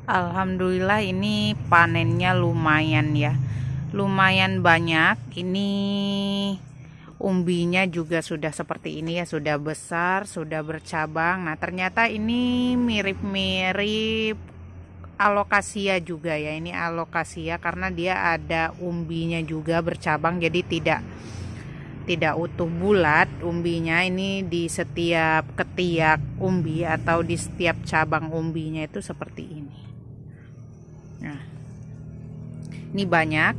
Alhamdulillah ini panennya lumayan ya. Lumayan banyak. Ini umbinya juga sudah seperti ini ya, sudah besar, sudah bercabang. Nah, ternyata ini mirip-mirip alokasia juga ya. Ini alokasia karena dia ada umbinya juga bercabang, jadi tidak utuh bulat umbinya. Ini di setiap ketiak umbi atau di setiap cabang umbinya itu seperti ini. Nah, ini banyak.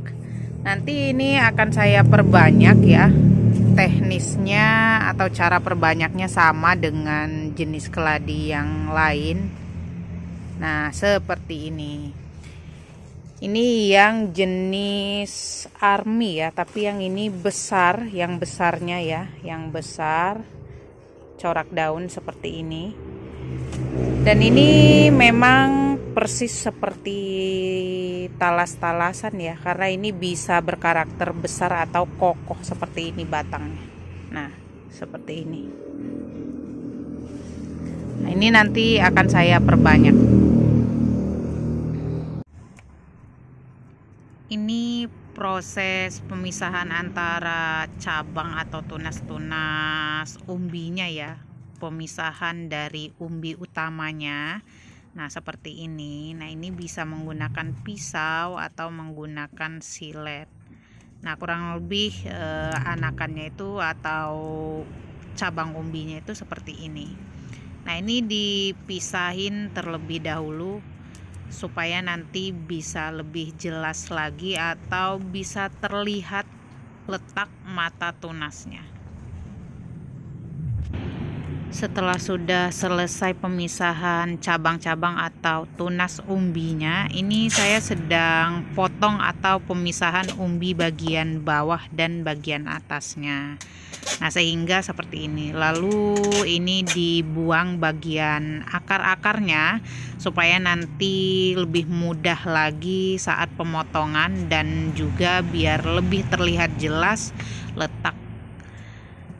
Nanti ini akan saya perbanyak ya. Teknisnya atau cara perbanyaknya sama dengan jenis keladi yang lain. Nah, seperti ini. Ini yang jenis army ya, tapi yang ini besar, yang besarnya ya, yang besar, corak daun seperti ini. Dan ini memang persis seperti talas-talasan ya, karena ini bisa berkarakter besar atau kokoh seperti ini batangnya. Nah, seperti ini. Nah, ini nanti akan saya perbanyak. Ini proses pemisahan antara cabang atau tunas-tunas umbinya ya. Pemisahan dari umbi utamanya. Nah, seperti ini. Nah, ini bisa menggunakan pisau atau menggunakan silet. Nah, kurang lebih anakannya itu atau cabang umbinya itu seperti ini. Nah, ini dipisahin terlebih dahulu supaya nanti bisa lebih jelas lagi atau bisa terlihat letak mata tunasnya. Setelah sudah selesai pemisahan cabang-cabang atau tunas umbinya, ini saya sedang potong atau pemisahan umbi bagian bawah dan bagian atasnya. Nah, sehingga seperti ini. Lalu ini dibuang bagian akar-akarnya supaya nanti lebih mudah lagi saat pemotongan dan juga biar lebih terlihat jelas letak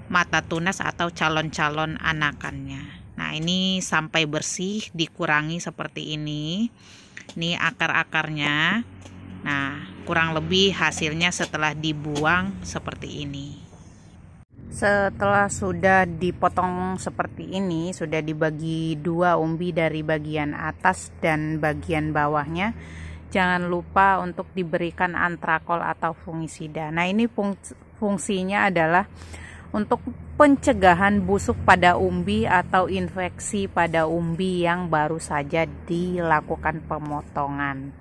mata tunas atau calon-calon anakannya. Nah, ini sampai bersih dikurangi seperti ini. Ini akar-akarnya. Nah, kurang lebih hasilnya setelah dibuang seperti ini. Setelah sudah dipotong seperti ini, sudah dibagi dua umbi dari bagian atas dan bagian bawahnya, jangan lupa untuk diberikan antrakol atau fungisida. Nah, ini fungsinya adalah untuk pencegahan busuk pada umbi atau infeksi pada umbi yang baru saja dilakukan pemotongan.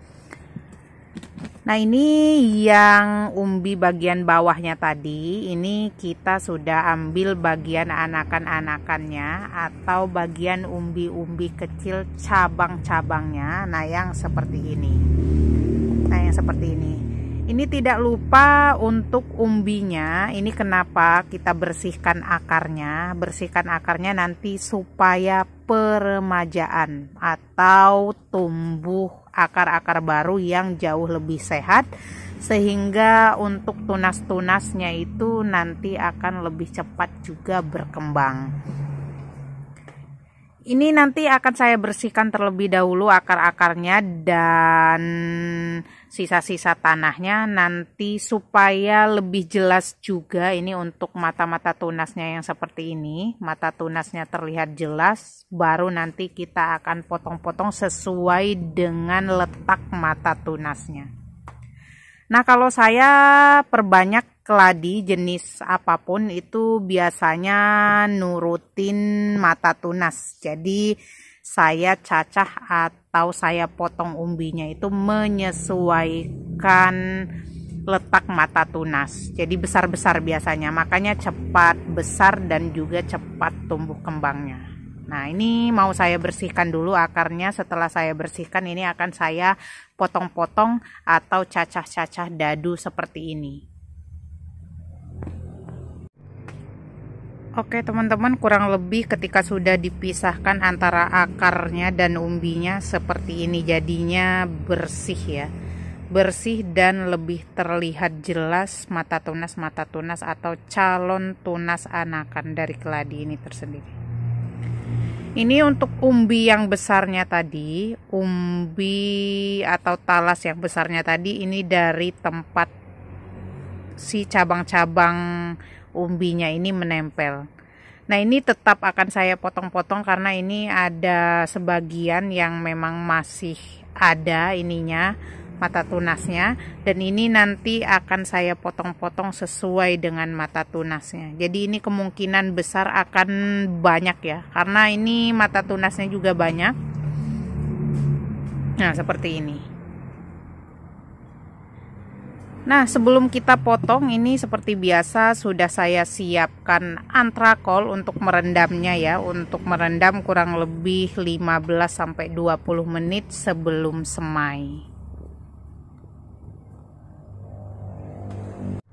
Nah, ini yang umbi bagian bawahnya tadi, ini kita sudah ambil bagian anakan-anakannya atau bagian umbi-umbi kecil cabang-cabangnya. Nah, yang seperti ini. Ini tidak lupa untuk umbinya. Ini kenapa kita bersihkan akarnya? Bersihkan akarnya nanti supaya peremajaan atau tumbuh akar-akar baru yang jauh lebih sehat, sehingga untuk tunas-tunasnya itu nanti akan lebih cepat juga berkembang. Ini nanti akan saya bersihkan terlebih dahulu akar-akarnya dan sisa-sisa tanahnya nanti supaya lebih jelas juga. Ini untuk mata-mata tunasnya yang seperti ini. Mata tunasnya terlihat jelas, baru nanti kita akan potong-potong sesuai dengan letak mata tunasnya. Nah, kalau saya perbanyak keladi jenis apapun itu biasanya nurutin mata tunas. Jadi saya cacah atau saya potong umbinya itu menyesuaikan letak mata tunas. Jadi besar-besar biasanya, makanya cepat besar dan juga cepat tumbuh kembangnya. Nah, ini mau saya bersihkan dulu akarnya. Setelah saya bersihkan, ini akan saya potong-potong atau cacah-cacah dadu seperti ini. Oke teman-teman, kurang lebih ketika sudah dipisahkan antara akarnya dan umbinya seperti ini jadinya bersih ya. Bersih dan lebih terlihat jelas mata tunas atau calon tunas anakan dari keladi ini tersendiri. Ini untuk umbi yang besarnya tadi, umbi atau talas yang besarnya tadi, ini dari tempat si cabang-cabang umbinya ini menempel. Nah, ini tetap akan saya potong-potong karena ini ada sebagian yang memang masih ada ininya, mata tunasnya, dan ini nanti akan saya potong-potong sesuai dengan mata tunasnya. Jadi ini kemungkinan besar akan banyak ya, karena ini mata tunasnya juga banyak. Nah, seperti ini. Nah, sebelum kita potong, ini seperti biasa sudah saya siapkan antrakol untuk merendamnya ya, untuk merendam kurang lebih 15-20 menit sebelum semai.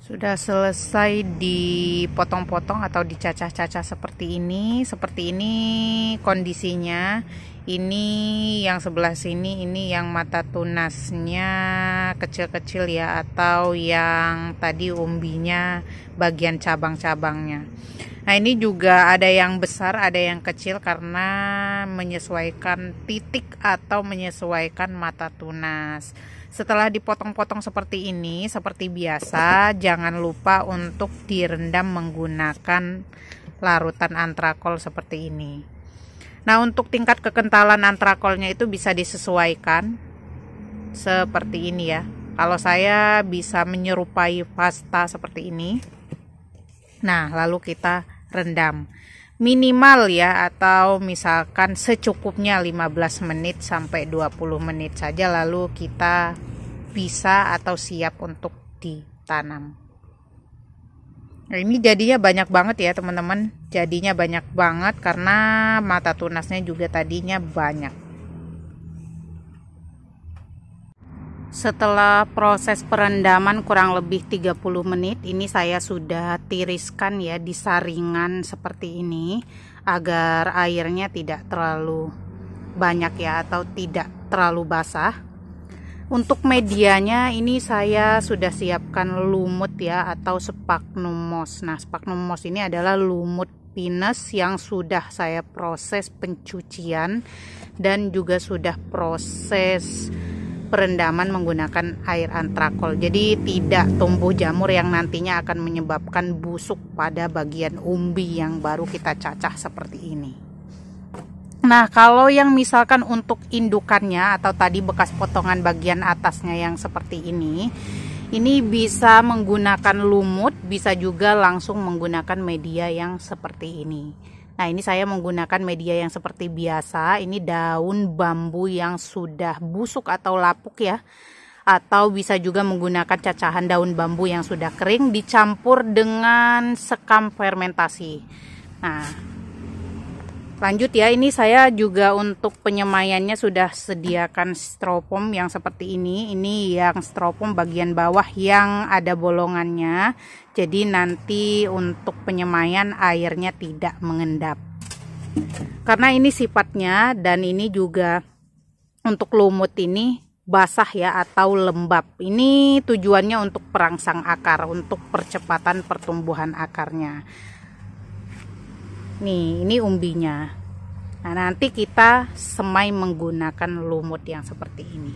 Sudah selesai dipotong-potong atau dicacah-cacah seperti ini. Seperti ini kondisinya. Ini yang sebelah sini, ini yang mata tunasnya kecil-kecil ya, atau yang tadi umbinya bagian cabang-cabangnya. Nah, ini juga ada yang besar, ada yang kecil karena menyesuaikan titik atau menyesuaikan mata tunas. Setelah dipotong-potong seperti ini, seperti biasa, jangan lupa untuk direndam menggunakan larutan antrakol seperti ini. Nah, untuk tingkat kekentalan antrakolnya itu bisa disesuaikan seperti ini ya. Kalau saya bisa menyerupai pasta seperti ini. Nah, lalu kita rendam minimal ya, atau misalkan secukupnya 15 menit sampai 20 menit saja, lalu kita bisa atau siap untuk ditanam. Nah, ini jadinya banyak banget ya teman-teman, jadinya banyak banget karena mata tunasnya juga tadinya banyak. Setelah proses perendaman kurang lebih 30 menit, ini saya sudah tiriskan ya di saringan seperti ini agar airnya tidak terlalu banyak ya, atau tidak terlalu basah. Untuk medianya ini saya sudah siapkan lumut ya, atau sphagnum moss. Nah, sphagnum moss ini adalah lumut pinus yang sudah saya proses pencucian dan juga sudah proses perendaman menggunakan air antrakol. Jadi tidak tumbuh jamur yang nantinya akan menyebabkan busuk pada bagian umbi yang baru kita cacah seperti ini. Nah, kalau yang misalkan untuk indukannya atau tadi bekas potongan bagian atasnya yang seperti ini bisa menggunakan lumut, bisa juga langsung menggunakan media yang seperti ini. Nah, ini saya menggunakan media yang seperti biasa, ini daun bambu yang sudah busuk atau lapuk ya, atau bisa juga menggunakan cacahan daun bambu yang sudah kering dicampur dengan sekam fermentasi. Nah, lanjut ya, ini saya juga untuk penyemaiannya sudah sediakan styrofoam yang seperti ini. Ini yang styrofoam bagian bawah yang ada bolongannya. Jadi nanti untuk penyemaian airnya tidak mengendap. Karena ini sifatnya, dan ini juga untuk lumut ini basah ya atau lembab. Ini tujuannya untuk perangsang akar, untuk percepatan pertumbuhan akarnya. Nih, ini umbinya. Nah, nanti kita semai menggunakan lumut yang seperti ini.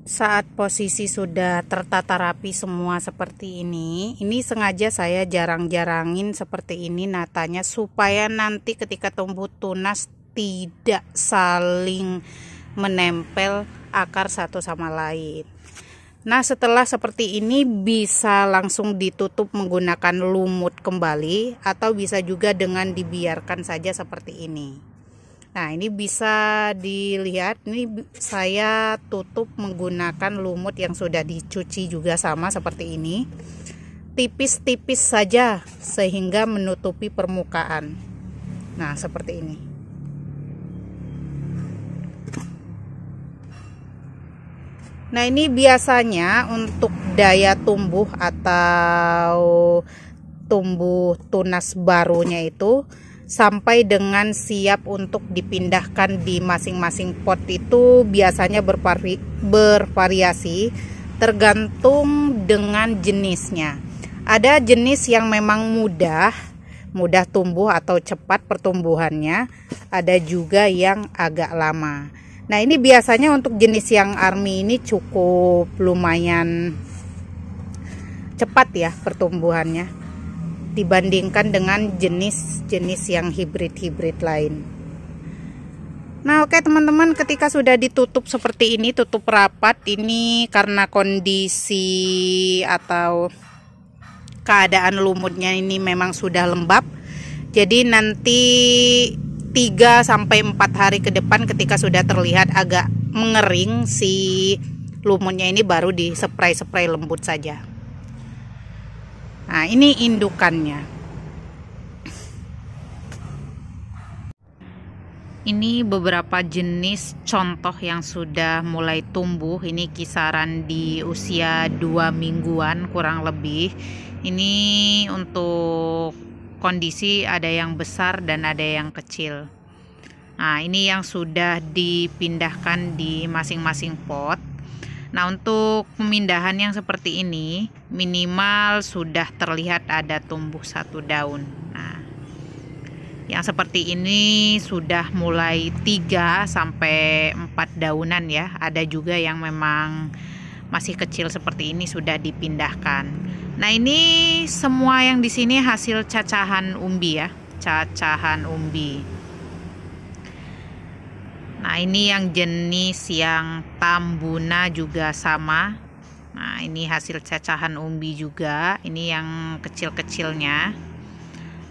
Saat posisi sudah tertata rapi semua seperti ini sengaja saya jarang-jarangin seperti ini natanya, supaya nanti ketika tumbuh tunas tidak saling menempel akar satu sama lain. Nah, setelah seperti ini bisa langsung ditutup menggunakan lumut kembali, atau bisa juga dengan dibiarkan saja seperti ini. Nah, ini bisa dilihat, ini saya tutup menggunakan lumut yang sudah dicuci juga sama seperti ini. Tipis-tipis saja sehingga menutupi permukaan. Nah, seperti ini. Nah, ini biasanya untuk daya tumbuh atau tumbuh tunas barunya itu sampai dengan siap untuk dipindahkan di masing-masing pot itu biasanya bervariasi tergantung dengan jenisnya. Ada jenis yang memang mudah mudah tumbuh atau cepat pertumbuhannya, ada juga yang agak lama. Nah, ini biasanya untuk jenis yang army ini cukup lumayan cepat ya pertumbuhannya dibandingkan dengan jenis-jenis yang hibrid-hibrid lain. Nah, oke teman-teman, ketika sudah ditutup seperti ini, tutup rapat, ini karena kondisi atau keadaan lumutnya ini memang sudah lembab. Jadi nanti 3-4 hari ke depan ketika sudah terlihat agak mengering si lumutnya ini, baru di spray lembut saja. Nah, ini indukannya. Ini beberapa jenis contoh yang sudah mulai tumbuh. Ini kisaran di usia 2 mingguan kurang lebih. Ini untuk kondisi ada yang besar dan ada yang kecil. Nah, ini yang sudah dipindahkan di masing-masing pot. Nah, untuk pemindahan yang seperti ini minimal sudah terlihat ada tumbuh 1 daun. Nah, yang seperti ini sudah mulai 3-4 daunan ya. Ada juga yang memang masih kecil seperti ini sudah dipindahkan. Nah, ini semua yang di sini hasil cacahan umbi ya, cacahan umbi. Nah, ini yang jenis yang tambuna juga sama. Nah, ini hasil cacahan umbi juga. Ini yang kecil-kecilnya.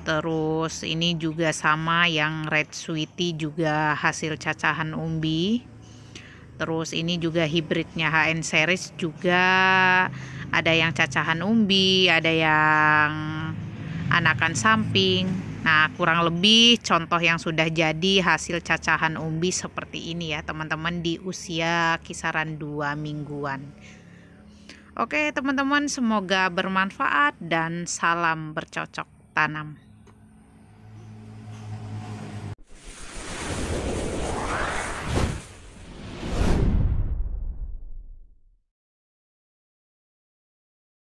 Terus ini juga sama, yang red sweetie juga hasil cacahan umbi. Terus ini juga hibridnya HN series juga ada yang cacahan umbi, ada yang anakan samping. Nah, kurang lebih contoh yang sudah jadi hasil cacahan umbi seperti ini ya teman-teman, di usia kisaran 2 mingguan. Oke teman-teman, semoga bermanfaat dan salam bercocok tanam.